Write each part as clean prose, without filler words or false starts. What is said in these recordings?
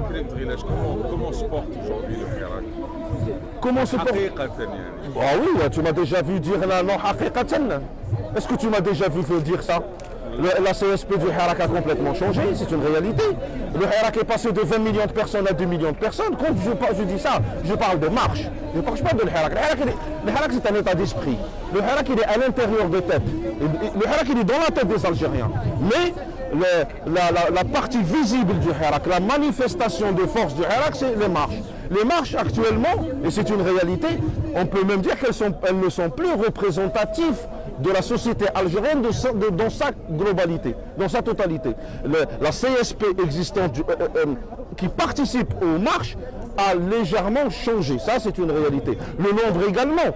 Comment se porte aujourd'hui le Hirak? Comment se porte? Ah oui, tu m'as déjà vu dire la non haqiqatan. Est-ce que tu m'as déjà vu dire ça? La CSP du Hirak a complètement changé, c'est une réalité. Le Hirak est passé de 20 millions de personnes à 2 millions de personnes. Quand je dis ça, je parle de marche. Je ne parle pas de l'Hirak. Le Hirak, c'est un état d'esprit. Le Hirak, il est à l'intérieur des têtes. Le Hirak, il est dans la tête des Algériens. Mais la partie visible du Hirak, la manifestation de force du Hirak, c'est les marches. Les marches actuellement, et c'est une réalité, on peut même dire qu'elles ne sont plus représentatives de la société algérienne dans sa globalité, dans sa totalité. La CSP existante qui participe aux marches a légèrement changé. Ça, c'est une réalité. Le nombre également.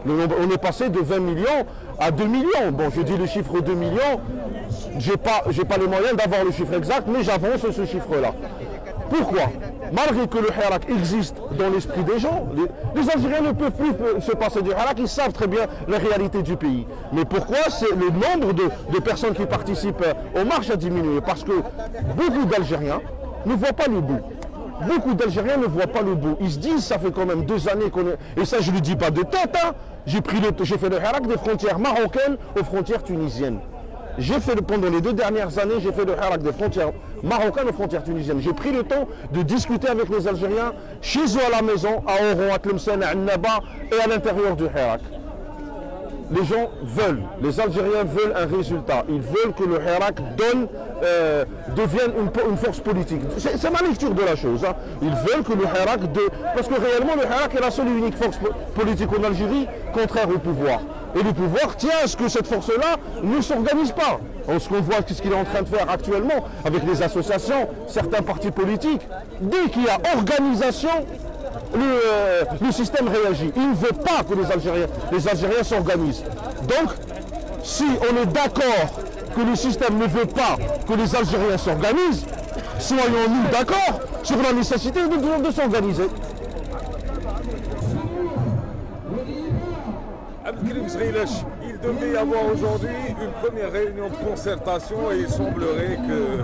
On est passé de 20 millions à 2 millions. Bon, je dis le chiffre 2 millions. Je n'ai pas les moyens d'avoir le chiffre exact, mais j'avance ce chiffre-là. Pourquoi? Malgré que le Hirak existe dans l'esprit des gens, les Algériens ne peuvent plus se passer du Hirak, ils savent très bien la réalité du pays. Mais pourquoi le nombre de personnes qui participent aux marches a diminué? Parce que beaucoup d'Algériens ne voient pas le bout. Beaucoup d'Algériens ne voient pas le bout. Ils se disent, ça fait quand même 2 années qu'on est... Et ça, je ne le dis pas de tête, hein. J'ai fait le Hirak des frontières marocaines aux frontières tunisiennes. Pendant les 2 dernières années, j'ai fait le Hirak des frontières marocaines aux frontières tunisiennes. J'ai pris le temps de discuter avec les Algériens, chez eux à la maison, à Oran, à Tlemcen, à Annaba et à l'intérieur du Hirak. Les gens veulent, les Algériens veulent un résultat. Ils veulent que le Hirak devienne une force politique. C'est ma lecture de la chose. Hein. Ils veulent que le Hirak... Parce que réellement, le Hirak est la seule et unique force politique en Algérie contraire au pouvoir. Et le pouvoir tient à ce que cette force-là ne s'organise pas. Ce qu'on voit, ce qu'il est en train de faire actuellement avec les associations, certains partis politiques, dès qu'il y a organisation, le système réagit. Il ne veut pas que les Algériens s'organisent. Donc, si on est d'accord que le système ne veut pas que les Algériens s'organisent, soyons-nous d'accord sur la nécessité de s'organiser. Abdelkrim Zrilache, il devait y avoir aujourd'hui une première réunion de concertation et il semblerait que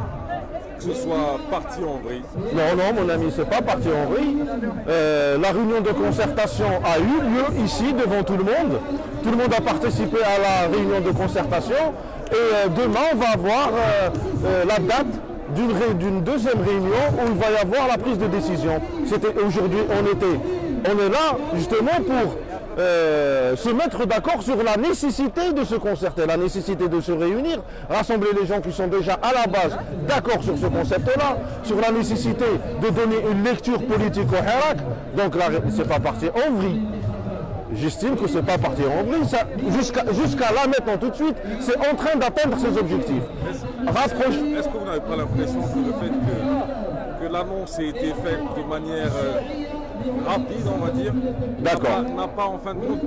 ce soit parti en vrille. Non, mon ami, c'est pas parti en vrille. La réunion de concertation a eu lieu ici, devant tout le monde. Tout le monde a participé à la réunion de concertation. Et demain, on va avoir la date d'une deuxième réunion où il va y avoir la prise de décision. Aujourd'hui, on est là justement pour se mettre d'accord sur la nécessité de se concerter, la nécessité de se réunir, rassembler les gens qui sont déjà à la base d'accord sur ce concept-là, sur la nécessité de donner une lecture politique au Hirak. Donc là, c'est pas parti en vrille. J'estime que c'est pas parti en vrille. Jusqu'à là, maintenant, tout de suite, c'est en train d'atteindre ses objectifs. Est-ce que vous n'avez pas l'impression que le fait que l'annonce ait été faite de manière rapide, on va dire, n'a pas en fin de compte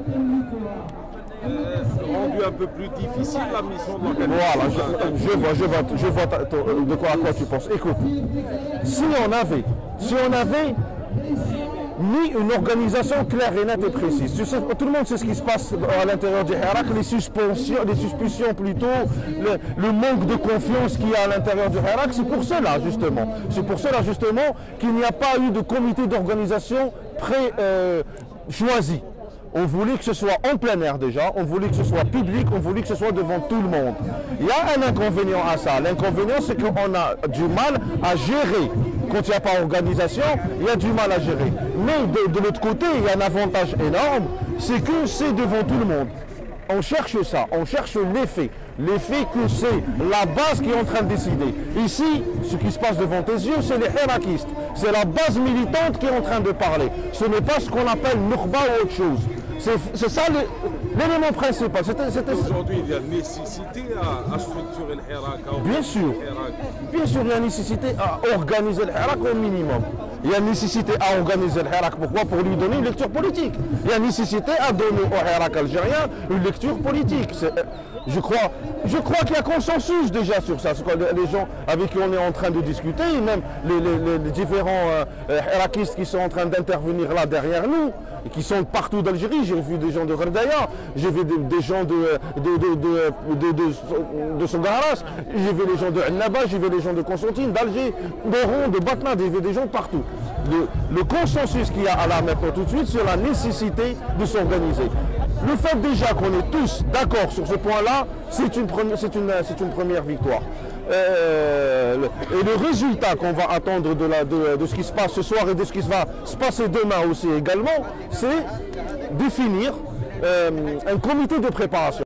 rendu un peu plus difficile la mission de l'organisation? Voilà, je vois de quoi à quoi tu penses. Écoute, si on avait mis une organisation claire et nette et précise. Tout le monde sait ce qui se passe à l'intérieur du Hirak, les suspicions plutôt, le manque de confiance qu'il y a à l'intérieur du Hirak. C'est pour cela justement qu'il n'y a pas eu de comité d'organisation choisi. On voulait que ce soit en plein air déjà, on voulait que ce soit public, on voulait que ce soit devant tout le monde. Il y a un inconvénient à ça. L'inconvénient, c'est qu'on a du mal à gérer. Quand il n'y a pas d'organisation, il y a du mal à gérer. Mais de l'autre côté, il y a un avantage énorme, c'est que c'est devant tout le monde. On cherche ça, on cherche l'effet. L'effet que c'est la base qui est en train de décider. Ici, ce qui se passe devant tes yeux, c'est les hirakistes. C'est la base militante qui est en train de parler. Ce n'est pas ce qu'on appelle Nourba ou autre chose. C'est ça l'élément principal. Aujourd'hui, il y a nécessité à structurer le Hirak. Bien sûr, il y a nécessité à organiser le Hirak au minimum. Il y a nécessité à organiser le Hirak. Pourquoi? Pour lui donner une lecture politique. Il y a nécessité à donner au Hirak algérien une lecture politique. Je crois qu'il y a consensus déjà sur ça. Les gens avec qui on est en train de discuter, même les différents hirakistes qui sont en train d'intervenir là derrière nous, et qui sont partout d'Algérie. J'ai vu des gens de Ghardaïa, j'ai vu des gens de Songaras, j'ai vu les gens de Annaba, j'ai vu les gens de Constantine, d'Alger, d'Oran, de Batna, j'ai vu des gens partout. Le consensus qu'il y a à la maintenant tout de suite sur la nécessité de s'organiser. Le fait déjà qu'on est tous d'accord sur ce point-là, c'est une première victoire. Et le résultat qu'on va attendre de ce qui se passe ce soir et de ce qui va se passer demain aussi également, c'est définir un comité de préparation.